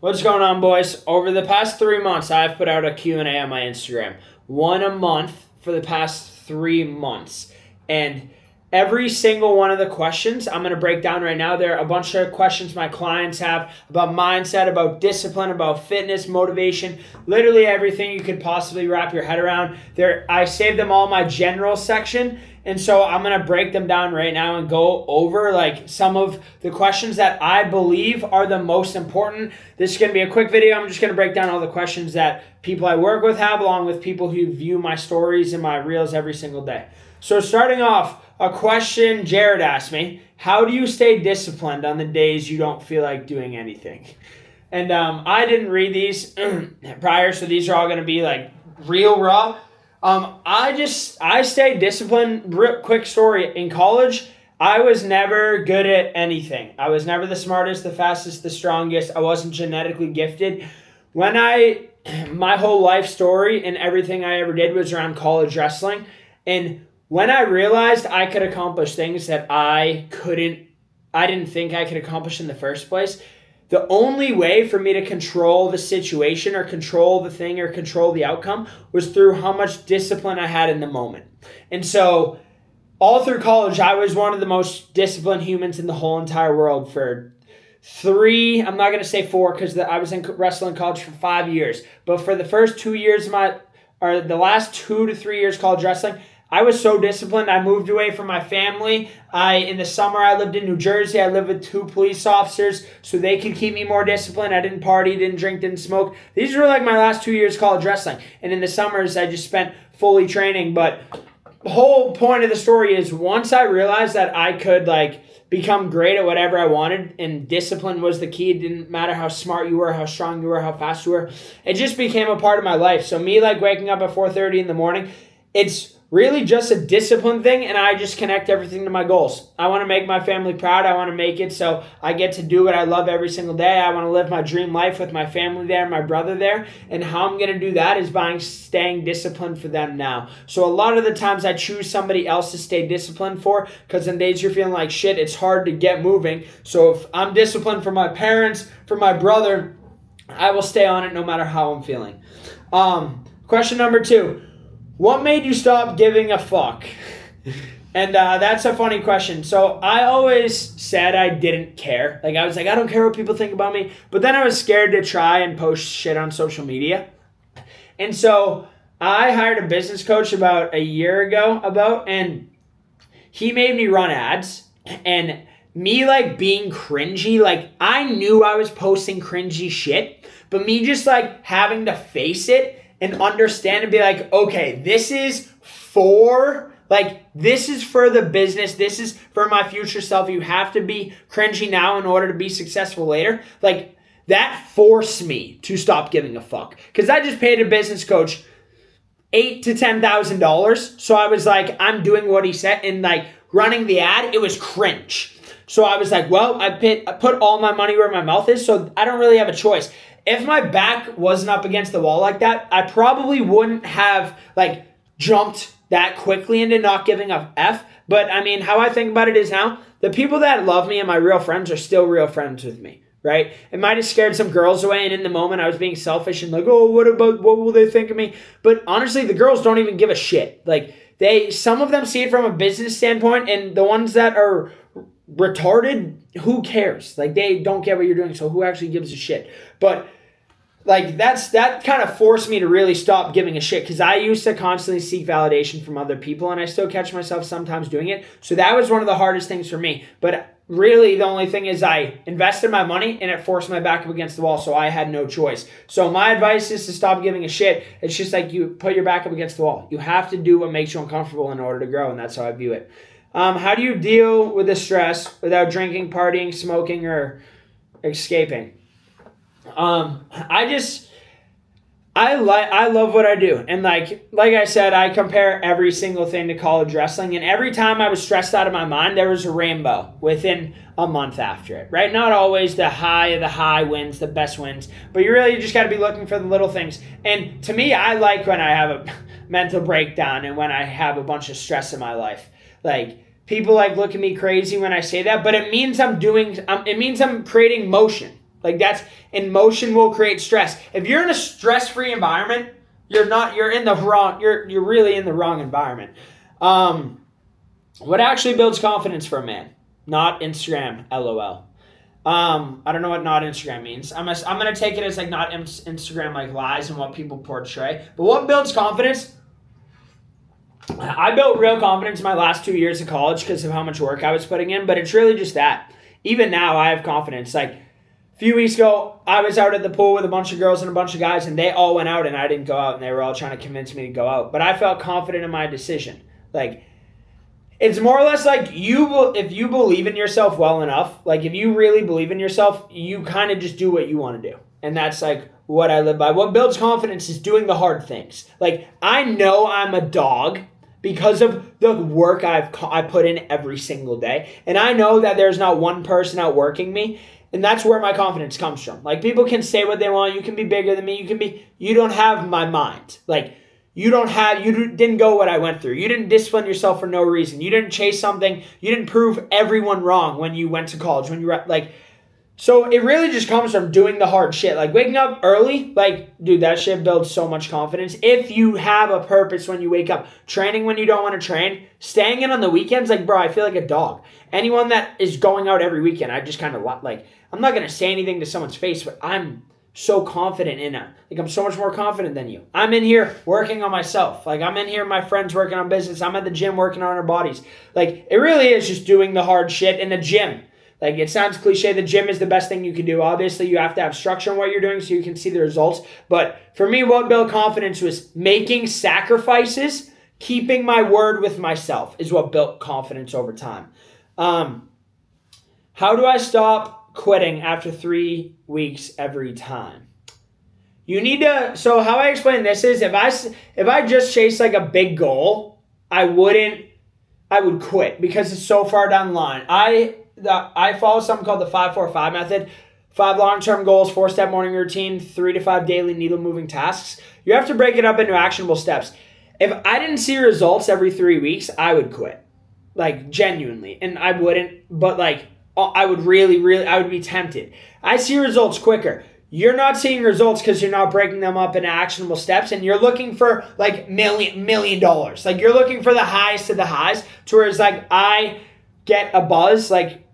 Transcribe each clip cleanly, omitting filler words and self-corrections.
What's going on, boys? Over the past 3 months, I've put out a Q&A on my Instagram. One a month for the past 3 months. And every single one of the questions I'm going to break down right now. There are a bunch of questions my clients have about mindset, about discipline, about fitness, motivation, literally everything you could possibly wrap your head around. I saved them all in my general section. And so I'm going to break them down right now and go over like some of the questions that I believe are the most important. This is going to be a quick video. I'm just going to break down all the questions that people I work with have, along with people who view my stories and my reels every single day. So starting off, a question Jared asked me: how do you stay disciplined on the days you don't feel like doing anything? And I didn't read these prior, so these are all going to be like real raw. I stayed disciplined. Quick story. In college, I was never good at anything. I was never the smartest, the fastest, the strongest. I wasn't genetically gifted. My whole life story and everything I ever did was around college wrestling. And when I realized I could accomplish things that I didn't think I could accomplish in the first place, the only way for me to control the situation or control the thing or control the outcome was through how much discipline I had in the moment. And so all through college, I was one of the most disciplined humans in the whole entire world for I'm not going to say 4 because I was in wrestling college for 5 years. But for the first 2 years the last 2 to 3 years college wrestling, I was so disciplined. I moved away from my family. In the summer, I lived in New Jersey. I lived with 2 police officers so they could keep me more disciplined. I didn't party, didn't drink, didn't smoke. These were like my last 2 years college wrestling. And in the summers, I just spent fully training. But the whole point of the story is once I realized that I could become great at whatever I wanted, and discipline was the key. It didn't matter how smart you were, how strong you were, how fast you were. It just became a part of my life. So me waking up at 4:30 in the morning, it's really just a discipline thing, and I just connect everything to my goals. I want to make my family proud. I want to make it so I get to do what I love every single day. I want to live my dream life with my family there, my brother there, and how I'm going to do that is by staying disciplined for them now. So a lot of the times I choose somebody else to stay disciplined for, because in days you're feeling like shit, it's hard to get moving. So if I'm disciplined for my parents, for my brother, I will stay on it no matter how I'm feeling. Question number 2. What made you stop giving a fuck? And that's a funny question. So I always said I didn't care. I was I don't care what people think about me. But then I was scared to try and post shit on social media. And so I hired a business coach about a year ago and he made me run ads. And me being cringy, I knew I was posting cringy shit. But me just having to face it and understand and be okay, this is for the business. This is for my future self. You have to be cringy now in order to be successful later. That forced me to stop giving a fuck. Because I just paid a business coach $8,000 to $10,000. So I was I'm doing what he said. And running the ad, it was cringe. So I was well, I put all my money where my mouth is. So I don't really have a choice. If my back wasn't up against the wall like that, I probably wouldn't have jumped that quickly into not giving a F. But I mean, how I think about it is now, the people that love me and my real friends are still real friends with me, right? It might have scared some girls away, and in the moment I was being selfish and what will they think of me? But honestly, the girls don't even give a shit. Some of them see it from a business standpoint, and the ones that are retarded, who cares? They don't get what you're doing, so who actually gives a shit? But that kind of forced me to really stop giving a shit, because I used to constantly seek validation from other people, and I still catch myself sometimes doing it. So that was one of the hardest things for me. But really, the only thing is I invested my money, and it forced my back up against the wall, so I had no choice. So my advice is to stop giving a shit. It's just you put your back up against the wall. You have to do what makes you uncomfortable in order to grow, and that's how I view it. How do you deal with the stress without drinking, partying, smoking, or escaping? I love what I do. And like I said, I compare every single thing to college wrestling. And every time I was stressed out of my mind, there was a rainbow within a month after it, right? Not always the high wins, the best wins. But you just got to be looking for the little things. And to me, I like when I have a mental breakdown and when I have a bunch of stress in my life. People look at me crazy when I say that, but it means I'm creating motion. And motion will create stress. If you're in a stress-free environment, you're really in the wrong environment. What actually builds confidence for a man? Not Instagram, LOL. I don't know what not Instagram means. I'm going to take it as like not Instagram like lies and what people portray. But what builds confidence? I built real confidence in my last 2 years of college because of how much work I was putting in. But it's really just that. Even now, I have confidence. Like a few weeks ago, I was out at the pool with a bunch of girls and a bunch of guys, and they all went out, and I didn't go out, and they were all trying to convince me to go out. But I felt confident in my decision. Like, it's more or less like if you believe in yourself well enough, like if you really believe in yourself, you kind of just do what you want to do. And that's like what I live by. What builds confidence is doing the hard things. Like I know I'm a dog because of the work I put in every single day. And I know that there's not one person outworking me. And that's where my confidence comes from. Like people can say what they want. You can be bigger than me. You don't have my mind. Like you didn't go what I went through. You didn't discipline yourself for no reason. You didn't chase something. You didn't prove everyone wrong when you went to college. So it really just comes from doing the hard shit. Like waking up early, like, dude, that shit builds so much confidence. If you have a purpose when you wake up, training when you don't want to train, staying in on the weekends, like, bro, I feel like a dog. Anyone that is going out every weekend, I just kind of like, I'm not going to say anything to someone's face, but I'm so confident in it. Like, I'm so much more confident than you. I'm in here working on myself. Like, I'm in here, my friends working on business. I'm at the gym working on our bodies. Like, it really is just doing the hard shit in the gym. Like, it sounds cliche. The gym is the best thing you can do. Obviously, you have to have structure in what you're doing so you can see the results. But for me, what built confidence was making sacrifices, keeping my word with myself is what built confidence over time. How do I stop quitting after 3 weeks every time? You need to, so how I explain this is if I just chase like a big goal, I would quit because it's so far down the line. I follow something called the 5-4-5 method. 5 long-term goals, 4-step morning routine, 3 to 5 daily needle-moving tasks. You have to break it up into actionable steps. If I didn't see results every 3 weeks, I would quit. Like, genuinely. And I wouldn't, but like, I would I would be tempted. I see results quicker. You're not seeing results because you're not breaking them up into actionable steps, and you're looking for like million dollars. Like you're looking for the highest of the highs, to where it's like I get a buzz, like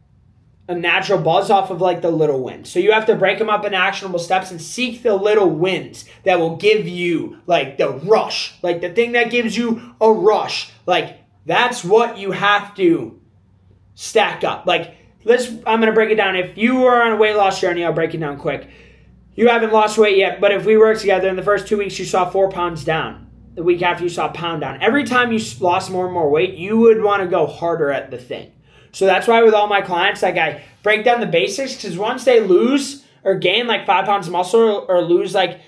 a natural buzz off of like the little wins. So you have to break them up into actionable steps and seek the little wins that will give you like the rush, like the thing that gives you a rush. Like that's what you have to stack up. Like I'm going to break it down. If you are on a weight loss journey, I'll break it down quick. You haven't lost weight yet, but if we work together in the first 2 weeks, you saw 4 pounds down. The week after, you saw a pound down. Every time you lost more and more weight, you would want to go harder at the thing. So that's why with all my clients, like I break down the basics, because once they lose or gain like 5 pounds of muscle or lose like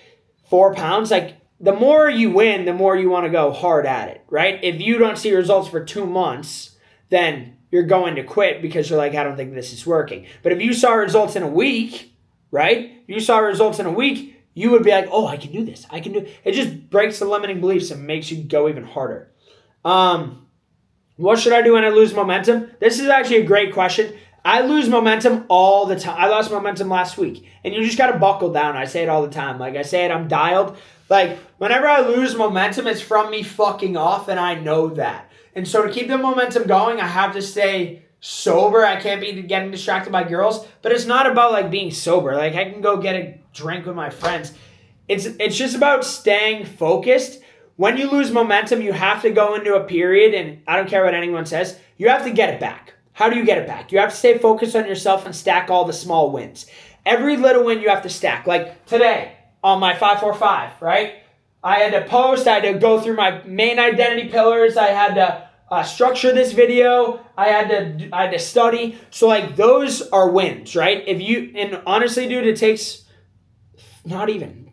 4 pounds, like the more you win, the more you want to go hard at it, right? If you don't see results for 2 months, then you're going to quit because you're like, I don't think this is working. But if you saw results in a week, right? If you saw results in a week, you would be like, oh, I can do this. I can do it. It just breaks the limiting beliefs and makes you go even harder. What should I do when I lose momentum? This is actually a great question. I lose momentum all the time. I lost momentum last week. And you just got to buckle down. I say it all the time. Like I say it, I'm dialed. Like whenever I lose momentum, it's from me fucking off, and I know that. And so to keep the momentum going, I have to stay sober. I can't be getting distracted by girls. But it's not about like being sober. Like I can go get a drink with my friends. It's just about staying focused. When you lose momentum, you have to go into a period, and I don't care what anyone says, you have to get it back. How do you get it back? You have to stay focused on yourself and stack all the small wins. Every little win you have to stack. Like today on my 5-4-5, right? I had to post. I had to go through my main identity pillars. I had to structure this video. I had to study. So like those are wins, right? And honestly, dude, it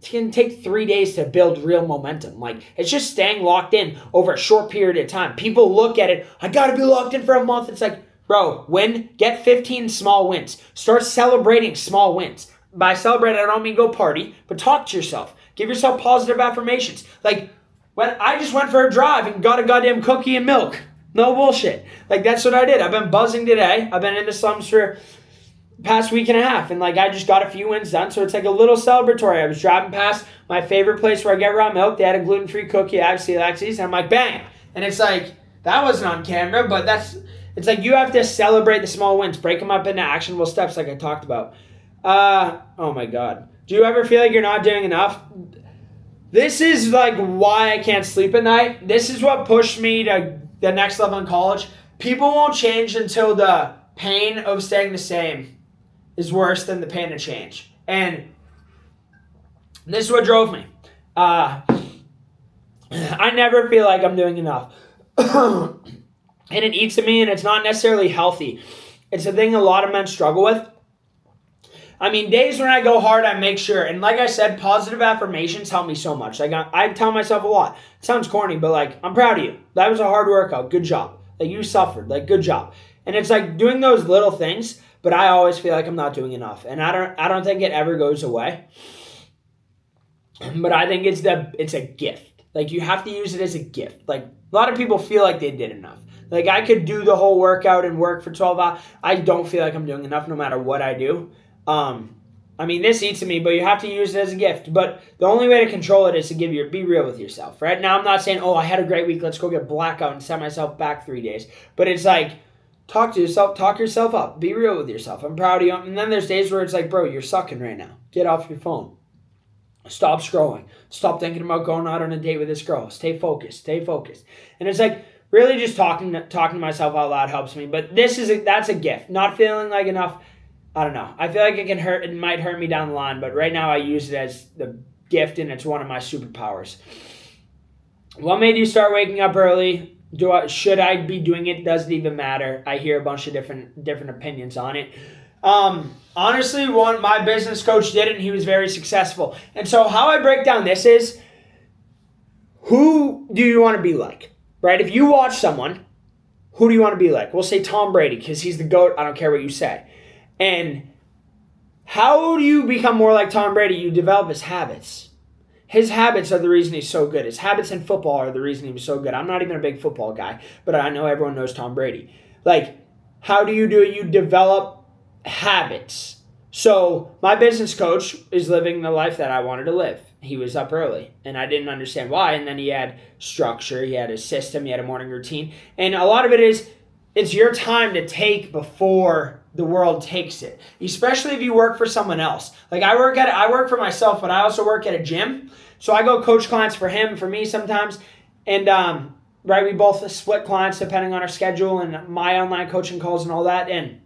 can take 3 days to build real momentum. Like it's just staying locked in over a short period of time. People look at it, I gotta be locked in for a month. It's like, bro, get 15 small wins. Start celebrating small wins. By celebrate, I don't mean go party, but talk to yourself. Give yourself positive affirmations. Like when I just went for a drive and got a goddamn cookie and milk. No bullshit. Like that's what I did. I've been buzzing today. I've been in the slums for past week and a half, and like I just got a few wins done, so it's like a little celebratory. I was driving past my favorite place where I get raw milk. They had a gluten-free cookie. I have celiac, and I'm like, bang! And it's like, that wasn't on camera, but it's like you have to celebrate the small wins, break them up into actionable steps like I talked about. Oh my God. Do you ever feel like you're not doing enough? This is like why I can't sleep at night. This is what pushed me to the next level in college. People won't change until the pain of staying the same is worse than the pain of change. And this is what drove me. I never feel like I'm doing enough. And it eats at me, and it's not necessarily healthy. It's a thing a lot of men struggle with. I mean, days when I go hard, I make sure. And like I said, positive affirmations help me so much. Like I tell myself a lot. It sounds corny, but like, I'm proud of you. That was a hard workout. Good job. Like you suffered. Like good job. And it's like doing those little things, but I always feel like I'm not doing enough. And I don't think it ever goes away. But I think it's a gift. Like you have to use it as a gift. Like a lot of people feel like they did enough. Like I could do the whole workout and work for 12 hours. I don't feel like I'm doing enough no matter what I do. I mean, this eats at me, but you have to use it as a gift. But the only way to control it is to be real with yourself, right? Now, I'm not saying, I had a great week, let's go get blackout and set myself back 3 days. But it's like, talk yourself up. Be real with yourself. I'm proud of you. And then there's days where it's like, bro, you're sucking right now. Get off your phone. Stop scrolling. Stop thinking about going out on a date with this girl. Stay focused. And it's like, really just talking to myself out loud helps me. But that's a gift. Not feeling like enough. I don't know. I feel like it might hurt me down the line, but right now I use it as the gift, and it's one of my superpowers. What made you start waking up early? Should I be doing it? Does it even matter? I hear a bunch of different opinions on it. Honestly, my business coach did it, and he was very successful. And so how I break down this is, who do you want to be like? Right? If you watch someone, who do you want to be like? We'll say Tom Brady, because he's the GOAT. I don't care what you say. And how do you become more like Tom Brady? You develop his habits. His habits are the reason he's so good. His habits in football are the reason he was so good. I'm not even a big football guy, but I know everyone knows Tom Brady. Like, how do you do it? You develop habits. So my business coach is living the life that I wanted to live. He was up early, and I didn't understand why. And then he had structure. He had a system. He had a morning routine. And a lot of it is, it's your time to take before the world takes it, especially if you work for someone else. Like I work for myself, but I also work at a gym. So I go coach clients for him, for me sometimes. And, right, we both split clients depending on our schedule and my online coaching calls and all that. And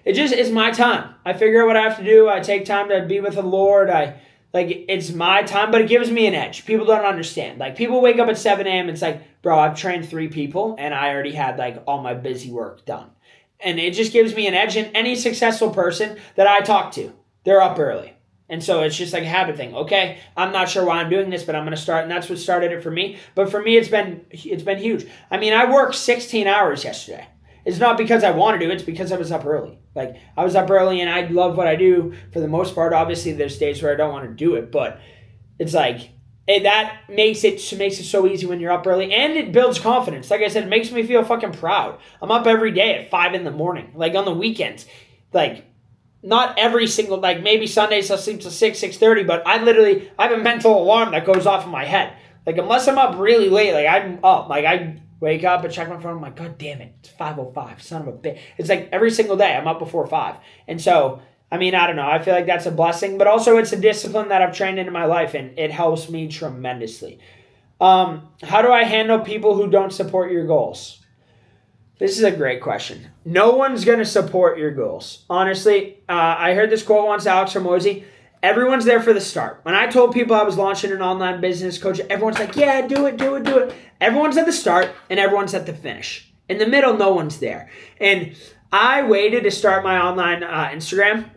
it's my time. I figure out what I have to do. I take time to be with the Lord. It's my time, but it gives me an edge. People don't understand. Like people wake up at 7 a.m. It's like, bro, I've trained 3 people and I already had like all my busy work done. And it just gives me an edge. And any successful person that I talk to, they're up early. And so it's just like a habit thing. Okay, I'm not sure why I'm doing this, but I'm going to start. And that's what started it for me. But for me, it's been huge. I mean, I worked 16 hours yesterday. It's not because I wanted to. It's because I was up early. Like, I was up early, and I love what I do for the most part. Obviously, there's days where I don't want to do it. But it's like, that makes it so easy when you're up early, and it builds confidence. Like I said, it makes me feel fucking proud. I'm up every day at 5 in the morning, like on the weekends. Like, not every single, like maybe Sundays I'll sleep till 6:30, but I have a mental alarm that goes off in my head. Like, unless I'm up really late, like I'm up. Like, I wake up and check my phone. I'm like, God damn it, it's 5:05, son of a bitch. It's like every single day I'm up before 5. And so, I mean, I don't know. I feel like that's a blessing, but also it's a discipline that I've trained into my life, and it helps me tremendously. How do I handle people who don't support your goals? This is a great question. No one's going to support your goals. Honestly, I heard this quote once, Alex Hormozy. Everyone's there for the start. When I told people I was launching an online business coach, everyone's like, yeah, do it. Everyone's at the start, and everyone's at the finish. In the middle, no one's there. And I waited to start my online Instagram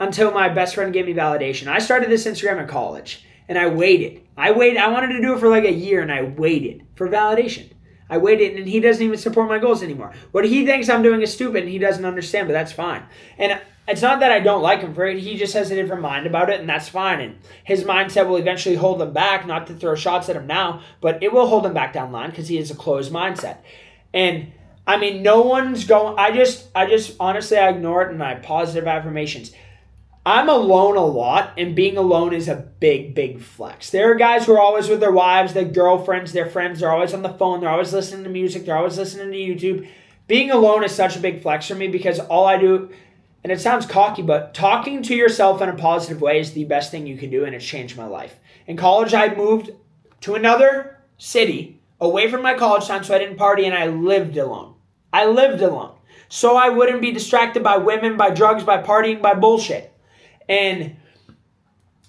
until my best friend gave me validation. I started this Instagram in college, and I waited. I wanted to do it for like a year, and I waited for validation. I waited, and he doesn't even support my goals anymore. What he thinks I'm doing is stupid, and he doesn't understand, but that's fine. And it's not that I don't like him for it. He just has a different mind about it, and that's fine. And his mindset will eventually hold him back, not to throw shots at him now, but it will hold him back down the line because he has a closed mindset. And I mean, no one's going. I just honestly, I ignore it in my positive affirmations. I'm alone a lot, and being alone is a big, big flex. There are guys who are always with their wives, their girlfriends, their friends. They're always on the phone. They're always listening to music. They're always listening to YouTube. Being alone is such a big flex for me because all I do, and it sounds cocky, but talking to yourself in a positive way is the best thing you can do, and it's changed my life. In college, I moved to another city away from my college time so I didn't party, and I lived alone. I lived alone. So I wouldn't be distracted by women, by drugs, by partying, by bullshit. And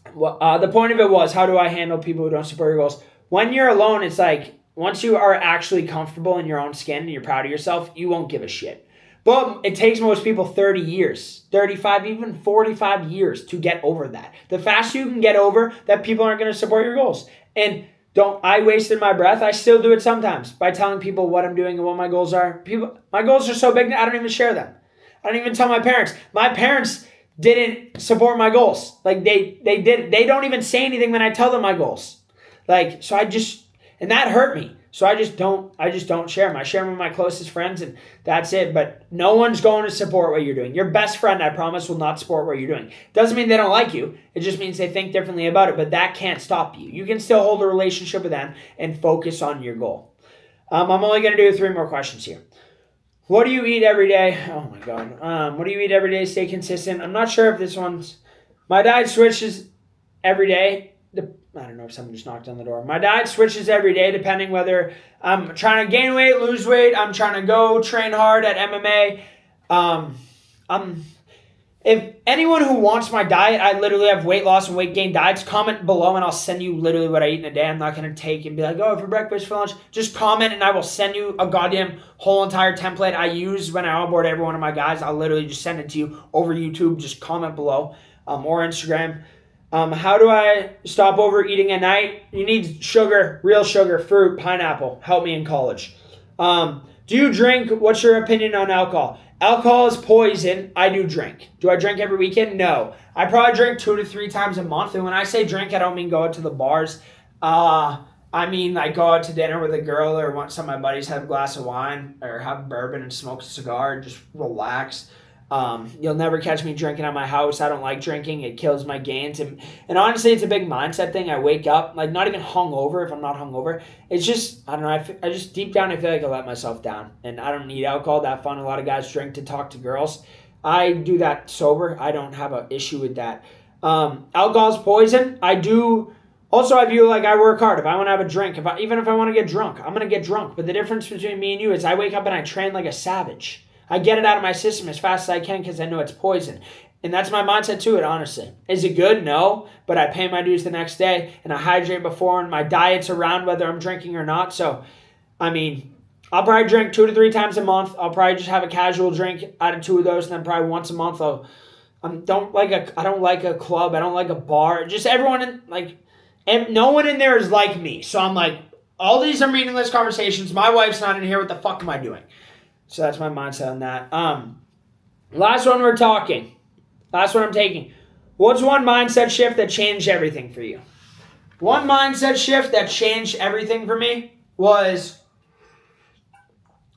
the point of it was, how do I handle people who don't support your goals? When you're alone, it's like, once you are actually comfortable in your own skin and you're proud of yourself, you won't give a shit. But it takes most people 30 years, 35, even 45 years to get over that. The faster you can get over that people aren't going to support your goals. And I wasted my breath. I still do it sometimes by telling people what I'm doing and what my goals are. My goals are so big, I don't even share them. I don't even tell my parents. My parents didn't support my goals. Like they don't even say anything when I tell them my goals. Like, so and that hurt me. So I just don't share them. I share them with my closest friends and that's it. But no one's going to support what you're doing. Your best friend, I promise, will not support what you're doing. Doesn't mean they don't like you. It just means they think differently about it. But that can't stop you. You can still hold a relationship with them and focus on your goal. I'm only going to do 3 more questions here. What do you eat every day? Oh my God. What do you eat every day? Stay consistent. I'm not sure if this one's... My diet switches every day. I don't know if someone just knocked on the door. My diet switches every day depending whether I'm trying to gain weight, lose weight. I'm trying to go train hard at MMA. If anyone who wants my diet, I literally have weight loss and weight gain diets, comment below and I'll send you literally what I eat in a day. I'm not going to take and be like, oh, for breakfast, for lunch. Just comment and I will send you a goddamn whole entire template I use when I onboard every one of my guys. I'll literally just send it to you over YouTube. Just comment below or Instagram. How do I stop overeating at night? You need sugar, real sugar, fruit, pineapple. Help me in college. Do you drink? What's your opinion on alcohol? Alcohol is poison. I do drink. Do I drink every weekend? No. I probably drink 2 to 3 times a month. And when I say drink, I don't mean go out to the bars. I mean like go out to dinner with a girl or want some of my buddies have a glass of wine or have bourbon and smoke a cigar and just relax. You'll never catch me drinking at my house. I don't like drinking. It kills my gains. And honestly, it's a big mindset thing. I wake up, like not even hungover if I'm not hungover. It's just, I don't know, I just deep down, I feel like I let myself down. And I don't need alcohol that fun. A lot of guys drink to talk to girls. I do that sober. I don't have an issue with that. Alcohol's poison. I view like I work hard. If I want to have a drink, even if I want to get drunk, I'm going to get drunk. But the difference between me and you is I wake up and I train like a savage. I get it out of my system as fast as I can because I know it's poison. And that's my mindset to it, honestly. Is it good? No. But I pay my dues the next day, and I hydrate before, and my diet's around whether I'm drinking or not. So, I mean, I'll probably drink 2 to 3 times a month. I'll probably just have a casual drink out of 2 of those, and then probably once a month I don't like a club. I don't like a bar. Just everyone, and no one in there is like me. So I'm like, all these are meaningless conversations. My wife's not in here. What the fuck am I doing? So that's my mindset on that. Last one I'm taking. What's one mindset shift that changed everything for you? One mindset shift that changed everything for me was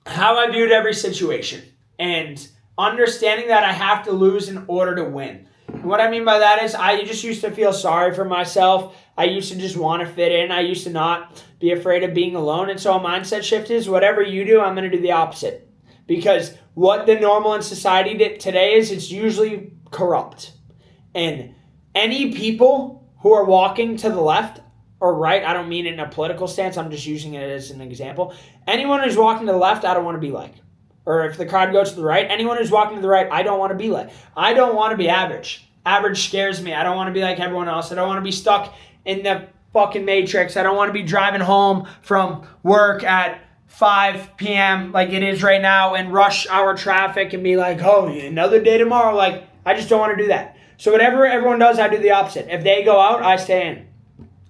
how I viewed every situation and understanding that I have to lose in order to win. And what I mean by that is I just used to feel sorry for myself. I used to just want to fit in. I used to not be afraid of being alone. And so a mindset shift is whatever you do, I'm going to do the opposite. Because what the normal in society today is, it's usually corrupt. And any people who are walking to the left or right, I don't mean it in a political stance, I'm just using it as an example. Anyone who's walking to the left, I don't want to be like. Or if the crowd goes to the right, anyone who's walking to the right, I don't want to be like. I don't want to be average. Average scares me. I don't want to be like everyone else. I don't want to be stuck in the fucking matrix. I don't want to be driving home from work at 5 p.m. like it is right now in rush hour traffic and be like, oh, another day tomorrow. Like, I just don't want to do that. So whatever everyone does, I do the opposite. If they go out, I stay in.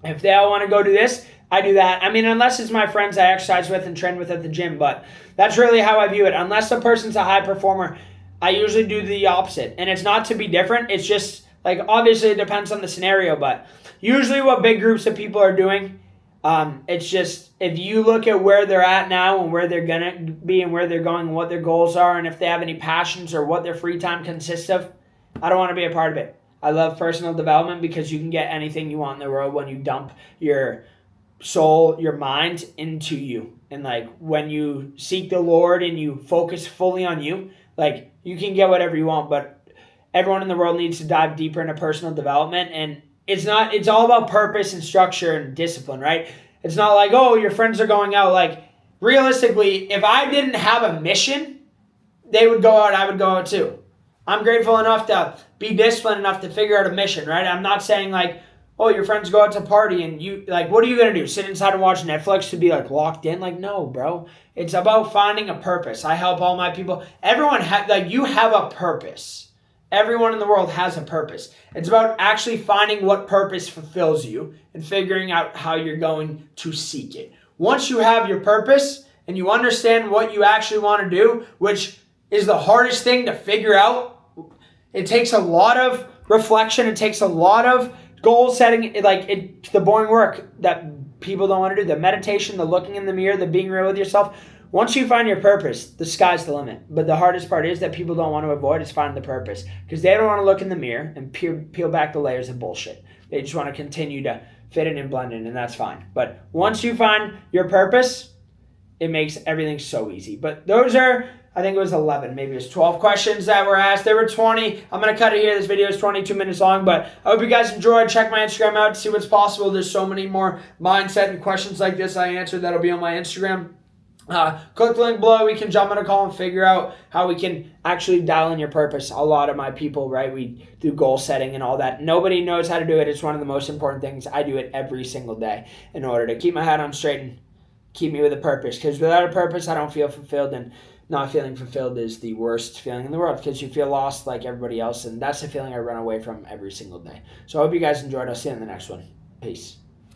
If they all want to go do this, I do that. I mean, unless it's my friends I exercise with and train with at the gym, but that's really how I view it. Unless a person's a high performer, I usually do the opposite. And it's not to be different. It's just, like, obviously it depends on the scenario, but usually what big groups of people are doing, It's just, if you look at where they're at now and where they're going to be and where they're going and what their goals are and if they have any passions or what their free time consists of, I don't want to be a part of it. I love personal development because you can get anything you want in the world when you dump your soul, your mind into you. And like when you seek the Lord and you focus fully on you, like you can get whatever you want, but everyone in the world needs to dive deeper into personal development. And it's all about purpose and structure and discipline, right? It's not like, oh, your friends are going out. Like realistically, if I didn't have a mission, they would go out, I would go out too. I'm grateful enough to be disciplined enough to figure out a mission, right? I'm not saying like, oh, your friends go out to party and you, like, what are you going to do? Sit inside and watch Netflix to be like locked in? Like, no, bro. It's about finding a purpose. I help all my people. Everyone, you have a purpose. Everyone in the world has a purpose. It's about actually finding what purpose fulfills you and figuring out how you're going to seek it. Once you have your purpose and you understand what you actually want to do, which is the hardest thing to figure out, it takes a lot of reflection. It takes a lot of goal setting, the boring work that people don't want to do, the meditation, the looking in the mirror, the being real with yourself. Once you find your purpose, the sky's the limit. But the hardest part is that people don't want to avoid is finding the purpose because they don't want to look in the mirror and peel back the layers of bullshit. They just want to continue to fit in and blend in, and that's fine. But once you find your purpose, it makes everything so easy. But those are, I think it was 11, maybe it was 12 questions that were asked. There were 20. I'm going to cut it here. This video is 22 minutes long, but I hope you guys enjoyed. Check my Instagram out to see what's possible. There's so many more mindset and questions like this I answered that'll be on my Instagram. Click the link below. We can jump on a call and figure out how we can actually dial in your purpose. A lot of my people, right, we do goal setting and all that. Nobody knows how to do it. It's one of the most important things. I do it every single day in order to keep my head on straight and keep me with a purpose. Because without a purpose, I don't feel fulfilled, and not feeling fulfilled is the worst feeling in the world because you feel lost like everybody else, and that's the feeling I run away from every single day. So I hope you guys enjoyed. I'll see you in the next one. Peace.